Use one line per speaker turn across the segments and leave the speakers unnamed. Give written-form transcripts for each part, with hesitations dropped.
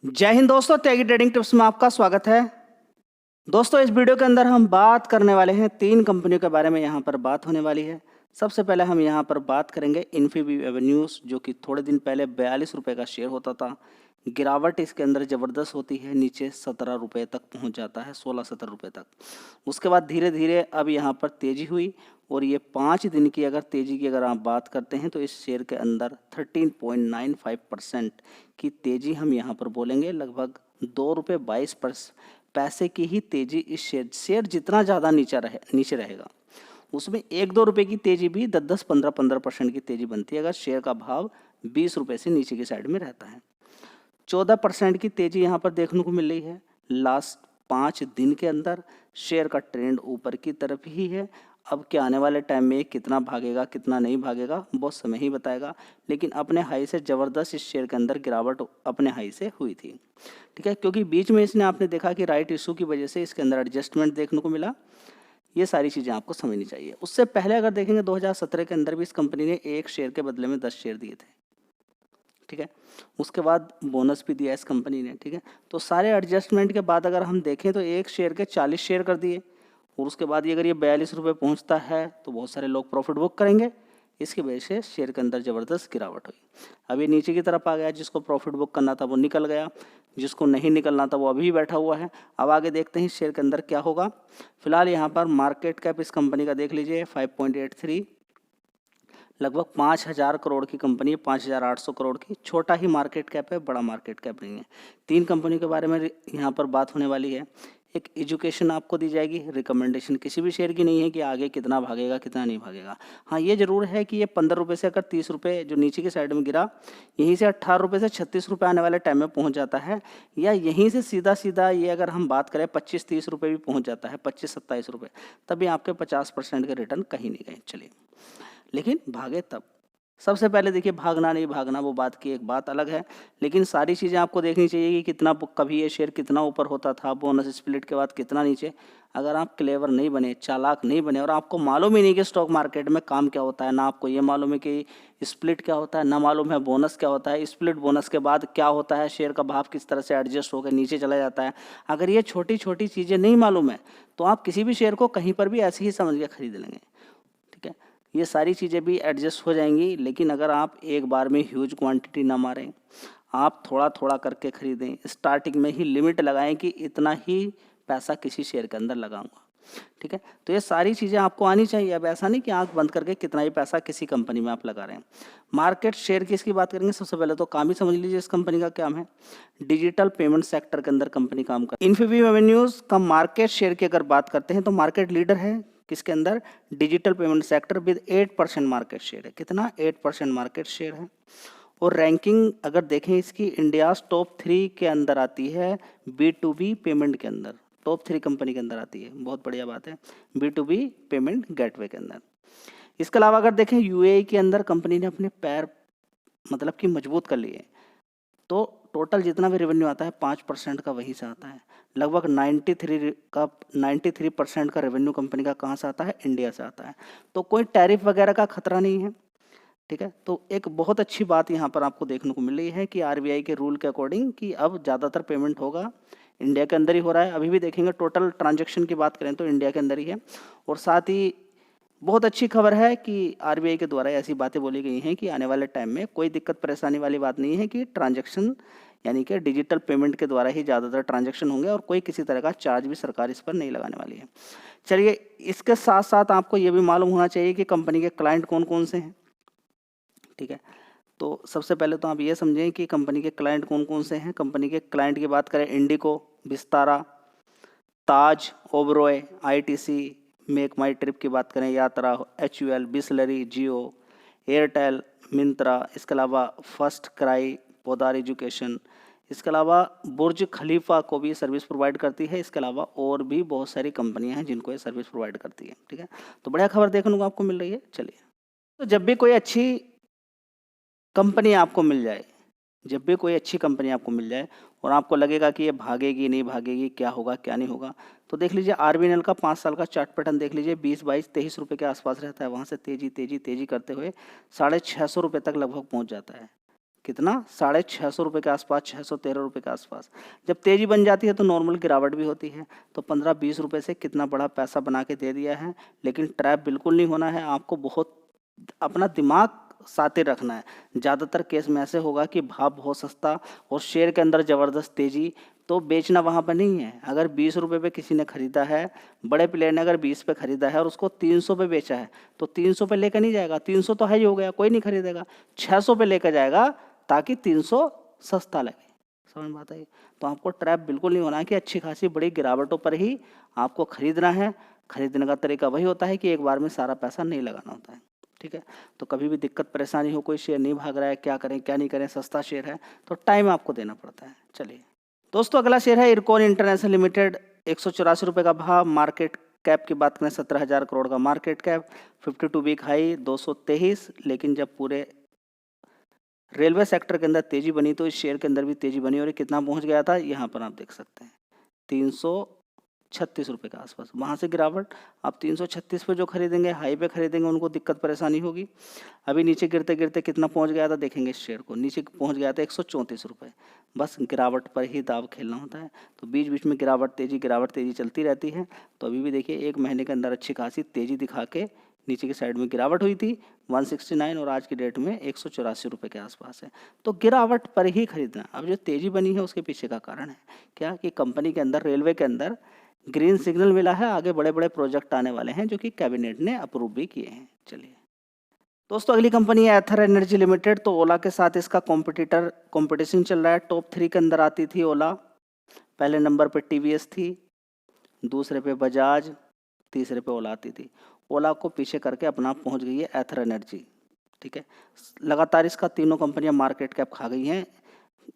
जय हिंद दोस्तों, त्यागी trading tips में आपका स्वागत है। दोस्तों, इस वीडियो के अंदर हम बात करने वाले हैं 3 कंपनियों के बारे में। यहाँ पर बात होने वाली है। सबसे पहले हम यहाँ पर बात करेंगे इन्फीबीम एवेन्यूज़, जो कि थोड़े दिन पहले 42 रुपये का शेयर होता था। गिरावट इसके अंदर ज़बरदस्त होती है, नीचे 17 रुपये तक पहुँच जाता है, 16-17 रुपये तक। उसके बाद धीरे धीरे अब यहाँ पर तेज़ी हुई और ये 5 दिन की अगर तेज़ी की अगर आप बात करते हैं तो इस शेयर के अंदर 13.95% की तेज़ी हम यहाँ पर बोलेंगे। लगभग 2 रुपये 22 पैसे की ही तेज़ी इस शेयर जितना ज़्यादा नीचे रहेगा, उसमें 1-2 रुपये की तेज़ी भी 10-10, 15-15% की तेज़ी बनती है अगर शेयर का भाव 20 रुपये से नीचे की साइड में रहता है। 14% की तेज़ी यहाँ पर देखने को मिल रही है। लास्ट 5 दिन के अंदर शेयर का ट्रेंड ऊपर की तरफ ही है। अब क्या आने वाले टाइम में कितना भागेगा कितना नहीं भागेगा वो समय ही बताएगा, लेकिन अपने हाई से ज़बरदस्त इस शेयर के अंदर गिरावट अपने हाई से हुई थी। ठीक है, क्योंकि बीच में इसने आपने देखा कि राइट इशू की वजह से इसके अंदर एडजस्टमेंट देखने को मिला। ये सारी चीज़ें आपको समझनी चाहिए। उससे पहले अगर देखेंगे 2017 के अंदर भी इस कंपनी ने 1 शेयर के बदले में 10 शेयर दिए थे। ठीक है, उसके बाद बोनस भी दिया इस कंपनी ने। ठीक है, तो सारे एडजस्टमेंट के बाद अगर हम देखें तो 1 शेयर के 40 शेयर कर दिए और उसके बाद ये अगर ये 42 रुपये पहुँचता है तो बहुत सारे लोग प्रॉफिट बुक करेंगे। इसकी वजह से शेयर के अंदर ज़बरदस्त गिरावट हुई। अब ये नीचे की तरफ आ गया, जिसको प्रॉफिट बुक करना था वो निकल गया, जिसको नहीं निकलना था वो अभी बैठा हुआ है। अब आगे देखते हैं शेयर के अंदर क्या होगा। फिलहाल यहाँ पर मार्केट कैप इस कंपनी का देख लीजिए 5.83, लगभग 5,000 करोड़ की कंपनी है, 5,800 करोड़ की। छोटा ही मार्केट कैप है, बड़ा मार्केट कैप नहीं है। 3 कंपनियों के बारे में यहाँ पर बात होने वाली है। एक एजुकेशन आपको दी जाएगी, रिकमेंडेशन किसी भी शेयर की नहीं है कि आगे कितना भागेगा कितना नहीं भागेगा। हाँ, ये ज़रूर है कि ये 15 रुपये से अगर 30 रुपये जो नीचे की साइड में गिरा, यहीं से 18 रुपये से 36 रुपये आने वाले टाइम में पहुँच जाता है, या यहीं से सीधा सीधा ये अगर हम बात करें 25-30 रुपये भी पहुँच जाता है, 25-27 रुपये, तभी आपके 50% के रिटर्न कहीं नहीं गए। चलिए, लेकिन भागे तब। सबसे पहले देखिए, भागना नहीं भागना वो बात की एक बात अलग है, लेकिन सारी चीज़ें आपको देखनी चाहिए कि कितना कभी ये शेयर कितना ऊपर होता था, बोनस स्प्लिट के बाद कितना नीचे। अगर आप क्लेवर नहीं बने, चालाक नहीं बने और आपको मालूम ही नहीं कि स्टॉक मार्केट में काम क्या होता है, ना आपको ये मालूम है कि स्प्लिट क्या होता है, ना मालूम है बोनस क्या होता है, स्प्लिट बोनस के बाद क्या होता है, शेयर का भाव किस तरह से एडजस्ट होकर नीचे चला जाता है, अगर ये छोटी छोटी चीज़ें नहीं मालूम है तो आप किसी भी शेयर को कहीं पर भी ऐसे ही समझ के खरीद लेंगे। ठीक है, ये सारी चीज़ें भी एडजस्ट हो जाएंगी, लेकिन अगर आप एक बार में ह्यूज क्वांटिटी ना मारें, आप थोड़ा थोड़ा करके खरीदें, स्टार्टिंग में ही लिमिट लगाएं कि इतना ही पैसा किसी शेयर के अंदर लगाऊंगा। ठीक है, तो ये सारी चीज़ें आपको आनी चाहिए। अब ऐसा नहीं कि आंख बंद करके कितना ही पैसा किसी कंपनी में आप लगा रहे हैं। मार्केट शेयर की इसकी बात करेंगे, सबसे पहले तो काम ही समझ लीजिए इस कंपनी का क्या है। डिजिटल पेमेंट सेक्टर के अंदर कंपनी काम कर, इन्फीबीम एवेन्यूज़ का मार्केट शेयर की अगर बात करते हैं तो मार्केट लीडर है किसके अंदर, digital payment sector with 8% market share है। कितना, 8% मार्केट शेयर है। और रैंकिंग अगर देखें इसकी, इंडिया टॉप 3 के अंदर आती है, B2B पेमेंट के अंदर टॉप 3 कंपनी के अंदर आती है। बहुत बढ़िया बात है, B2B पेमेंट गेटवे के अंदर। इसके अलावा अगर देखें UAE के अंदर कंपनी ने अपने पैर मतलब कि मजबूत कर लिए, तो टोटल जितना भी रेवेन्यू आता है 5% का वहीं से आता है। लगभग 93% का रेवेन्यू कंपनी का कहाँ से आता है, इंडिया से आता है। तो कोई टैरिफ वगैरह का खतरा नहीं है। ठीक है, तो एक बहुत अच्छी बात यहाँ पर आपको देखने को मिल रही है कि RBI के रूल के अकॉर्डिंग कि अब ज़्यादातर पेमेंट होगा इंडिया के अंदर ही हो रहा है। अभी भी देखेंगे टोटल ट्रांजैक्शन की बात करें तो इंडिया के अंदर ही है। और साथ ही बहुत अच्छी खबर है कि RBI के द्वारा ऐसी बातें बोली गई हैं कि आने वाले टाइम में कोई दिक्कत परेशानी वाली बात नहीं है, कि ट्रांजैक्शन यानी कि डिजिटल पेमेंट के द्वारा ही ज़्यादातर ट्रांजैक्शन होंगे और कोई किसी तरह का चार्ज भी सरकार इस पर नहीं लगाने वाली है। चलिए, इसके साथ साथ आपको ये भी मालूम होना चाहिए कि कंपनी के क्लाइंट कौन कौन से हैं। ठीक है, तो सबसे पहले तो आप ये समझें कि कंपनी के क्लाइंट कौन कौन से हैं। कंपनी के क्लाइंट की बात करें, इंडिको, विस्तारा, ताज, ओबरॉय, ITC, मेक माई ट्रिप की बात करें, यात्रा, HUL, बिसलरी, जियो, एयरटेल, मिंत्रा, इसके अलावा फर्स्ट क्राई, पोदार एजुकेशन, इसके अलावा बुर्ज खलीफा को भी सर्विस प्रोवाइड करती है। इसके अलावा और भी बहुत सारी कंपनियां हैं जिनको ये सर्विस प्रोवाइड करती है। ठीक है, तो बढ़िया खबर देखने को आपको मिल रही है। चलिए, तो जब भी कोई अच्छी कंपनी आपको मिल जाए, जब भी कोई अच्छी कंपनी आपको मिल जाए और आपको लगेगा कि ये भागेगी नहीं भागेगी, क्या होगा क्या नहीं होगा, तो देख लीजिए RVNL का 5 साल का चार्ट पैटर्न देख लीजिए। 20, 22, 23 रुपये के आसपास रहता है, वहाँ से तेजी तेजी तेजी करते हुए 650 रुपये तक लगभग पहुँच जाता है। कितना 650 रुपये के आसपास, 613 रुपये के आसपास। जब तेज़ी बन जाती है तो नॉर्मल गिरावट भी होती है। तो 15-20 रुपये से कितना बड़ा पैसा बना के दे दिया है। लेकिन ट्रैप बिल्कुल नहीं होना है, आपको बहुत अपना दिमाग साथे रखना है। ज़्यादातर केस में ऐसे होगा कि भाव बहुत सस्ता और शेयर के अंदर ज़बरदस्त तेज़ी, तो बेचना वहाँ पर नहीं है। अगर 20 रुपये पे किसी ने ख़रीदा है, बड़े प्लेयर ने अगर 20 पे ख़रीदा है और उसको 300 पे बेचा है, तो 300 पे लेकर नहीं जाएगा। 300 तो हाई हो गया, कोई नहीं खरीदेगा। 600 पे लेकर जाएगा ताकि 300 सस्ता लगे। समझ में आता है? तो आपको ट्रैप बिल्कुल नहीं होना है कि अच्छी खासी बड़ी गिरावटों पर ही आपको खरीदना है। खरीदने का तरीका वही होता है कि एक बार में सारा पैसा नहीं लगाना होता है। ठीक है, तो कभी भी दिक्कत परेशानी हो, कोई शेयर नहीं भाग रहा है, क्या करें क्या नहीं करें, सस्ता शेयर है तो टाइम आपको देना पड़ता है। चलिए दोस्तों, अगला शेयर है इरकॉन इंटरनेशनल लिमिटेड। 184 रुपये का भाव। मार्केट कैप की बात करें 17,000 करोड़ का मार्केट कैप। 52 week high 223। लेकिन जब पूरे रेलवे सेक्टर के अंदर तेजी बनी तो इस शेयर के अंदर भी तेजी बनी और ये कितना पहुंच गया था, यहाँ पर आप देख सकते हैं 336 रुपये के आसपास। वहाँ से गिरावट। आप 336 पे जो खरीदेंगे, हाई पे खरीदेंगे, उनको दिक्कत परेशानी होगी। अभी नीचे गिरते गिरते कितना पहुंच गया था देखेंगे इस शेयर को, नीचे पहुंच गया था 134 रुपये। बस गिरावट पर ही दाव खेलना होता है। तो बीच बीच में गिरावट तेज़ी चलती रहती है। तो अभी भी देखिए 1 महीने के अंदर अच्छी खासी तेज़ी दिखा के नीचे की साइड में गिरावट हुई थी 169 और आज की डेट में 184 रुपये के आसपास है। तो गिरावट पर ही खरीदना। अब जो तेज़ी बनी है उसके पीछे का कारण है क्या कि कंपनी के अंदर, रेलवे के अंदर ग्रीन सिग्नल मिला है। आगे बड़े बड़े प्रोजेक्ट आने वाले हैं जो कि कैबिनेट ने अप्रूव भी किए हैं। चलिए दोस्तों, अगली कंपनी है एथर एनर्जी लिमिटेड। तो ओला के साथ इसका कंपटीशन चल रहा है। टॉप 3 के अंदर आती थी ओला। पहले नंबर पे टीवीएस थी, दूसरे पे बजाज, तीसरे पे ओला आती थी। ओला को पीछे करके अपना पहुंच गई है एथर एनर्जी। ठीक है, लगातार इसका तीनों कंपनियां मार्केट कैप खा गई हैं।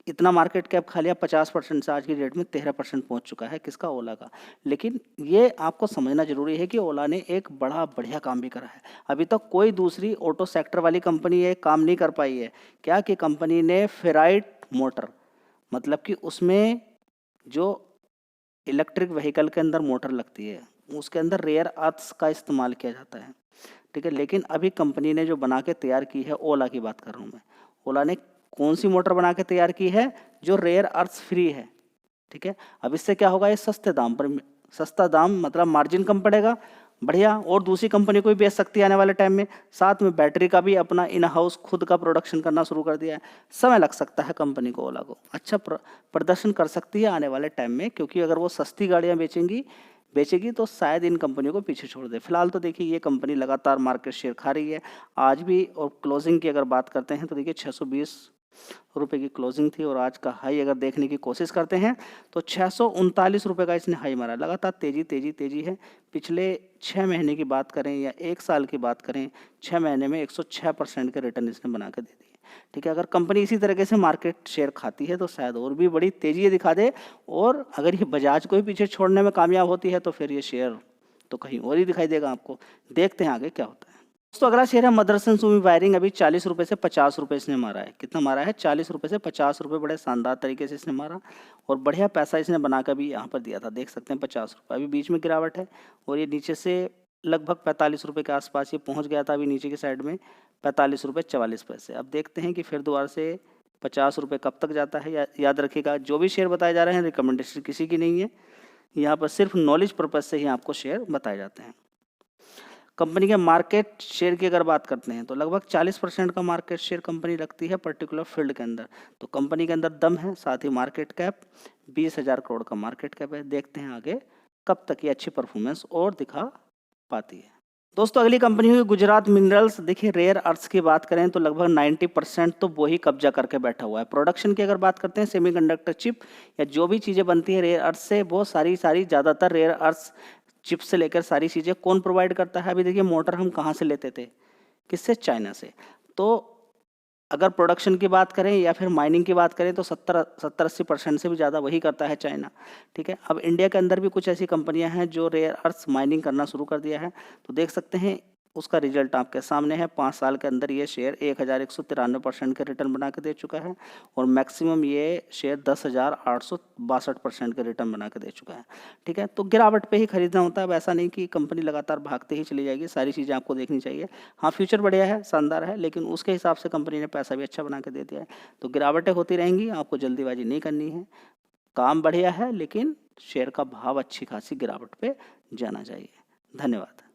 इतना मार्केट कैप खा लिया 50% से आज की डेट में 13% पहुंच चुका है किसका, ओला का। लेकिन ये आपको समझना जरूरी है कि ओला ने एक बड़ा बढ़िया काम भी करा है। अभी तक कोई दूसरी ऑटो सेक्टर वाली कंपनी ये काम नहीं कर पाई है। क्या कि कंपनी ने फेराइट मोटर, मतलब कि उसमें जो इलेक्ट्रिक व्हीकल के अंदर मोटर लगती है उसके अंदर रेयर अर्थ्स का इस्तेमाल किया जाता है। ठीक है, लेकिन अभी कंपनी ने जो बना के तैयार की है, ओला की बात कर रहा हूँ मैं, ओला ने कौन सी मोटर बना के तैयार की है जो रेयर अर्थ्स फ्री है। ठीक है, अब इससे क्या होगा, ये सस्ते दाम पर, सस्ता दाम मतलब मार्जिन कम पड़ेगा, बढ़िया, और दूसरी कंपनी को भी बेच सकती है आने वाले टाइम में। साथ में बैटरी का भी अपना इन हाउस खुद का प्रोडक्शन करना शुरू कर दिया है। समय लग सकता है कंपनी को, ओला को अच्छा प्रदर्शन कर सकती है आने वाले टाइम में, क्योंकि अगर वो सस्ती गाड़ियाँ बेचेगी तो शायद इन कंपनियों को पीछे छोड़ दे। फिलहाल तो देखिए ये कंपनी लगातार मार्केट शेयर खा रही है आज भी। और क्लोजिंग की अगर बात करते हैं तो देखिए 620 रुपये की क्लोजिंग थी और आज का हाई अगर देखने की कोशिश करते हैं तो 639 रुपये का इसने हाई मारा। लगातार तेजी है। पिछले 6 महीने की बात करें या 1 साल की बात करें, 6 महीने में 106% के रिटर्न इसने बना के दे दिए। ठीक है, अगर कंपनी इसी तरीके से मार्केट शेयर खाती है तो शायद और भी बड़ी तेजी दिखा दे। और अगर ये बजाज को ही पीछे छोड़ने में कामयाब होती है तो फिर ये शेयर तो कहीं और ही दिखाई देगा आपको। देखते हैं आगे क्या होता है। तो अगला शेयर है मदरसन सुमी वायरिंग। अभी 40 रुपये से 50 रुपये इसने मारा है। कितना मारा है? 40 रुपये से 50 रुपये। बड़े शानदार तरीके से इसने मारा और बढ़िया पैसा इसने बना कर भी यहाँ पर दिया था, देख सकते हैं 50 रुपये। अभी बीच में गिरावट है और ये नीचे से लगभग 45 रुपये के आसपास ये पहुँच गया था। अभी नीचे की साइड में 45 रुपये 44 पैसे। अब देखते हैं कि फिर दोबारा से 50 रुपये कब तक जाता है। याद रखिएगा, जो भी शेयर बताए जा रहे हैं रिकमेंडेशन किसी की नहीं है, यहाँ पर सिर्फ नॉलेज पर्पज़ से ही आपको शेयर बताए जाते हैं। कंपनी के मार्केट शेयर की अगर बात करते हैं तो लगभग 40% का मार्केट शेयर कंपनी रखती है पर्टिकुलर फील्ड के अंदर। तो कंपनी के अंदर दम है, साथ ही मार्केट कैप 20,000 करोड़ का मार्केट कैप है। देखते हैं आगे कब तक ये अच्छी परफॉर्मेंस और दिखा पाती है। दोस्तों, अगली कंपनी हुई गुजरात मिनरल्स। देखिए, रेयर अर्थ्स की बात करें तो लगभग 90% तो वो ही कब्जा करके बैठा हुआ है। प्रोडक्शन की अगर बात करते हैं, सेमीकंडक्टर चिप या जो भी चीज़ें बनती है रेयर अर्थ्स से, वो सारी ज़्यादातर रेयर अर्थ्स चिप से लेकर सारी चीज़ें कौन प्रोवाइड करता है। अभी देखिए, मोटर हम कहाँ से लेते थे? किससे? चाइना से। तो अगर प्रोडक्शन की बात करें या फिर माइनिंग की बात करें तो 70-80% से भी ज़्यादा वही करता है चाइना। ठीक है, अब इंडिया के अंदर भी कुछ ऐसी कंपनियां हैं जो रेयर अर्थ्स माइनिंग करना शुरू कर दिया है। तो देख सकते हैं उसका रिजल्ट आपके सामने है। 5 साल के अंदर ये शेयर 1193% के रिटर्न बना के दे चुका है और मैक्सिमम ये शेयर 10,862% के रिटर्न बना के दे चुका है। ठीक है, तो गिरावट पे ही खरीदना होता है, वैसा नहीं कि कंपनी लगातार भागते ही चली जाएगी। सारी चीज़ें आपको देखनी चाहिए। हाँ, फ्यूचर बढ़िया है, शानदार है, लेकिन उसके हिसाब से कंपनी ने पैसा भी अच्छा बना के दे दिया है। तो गिरावटें होती रहेंगी, आपको जल्दीबाजी नहीं करनी है। काम बढ़िया है, लेकिन शेयर का भाव अच्छी खासी गिरावट पे जाना चाहिए। धन्यवाद।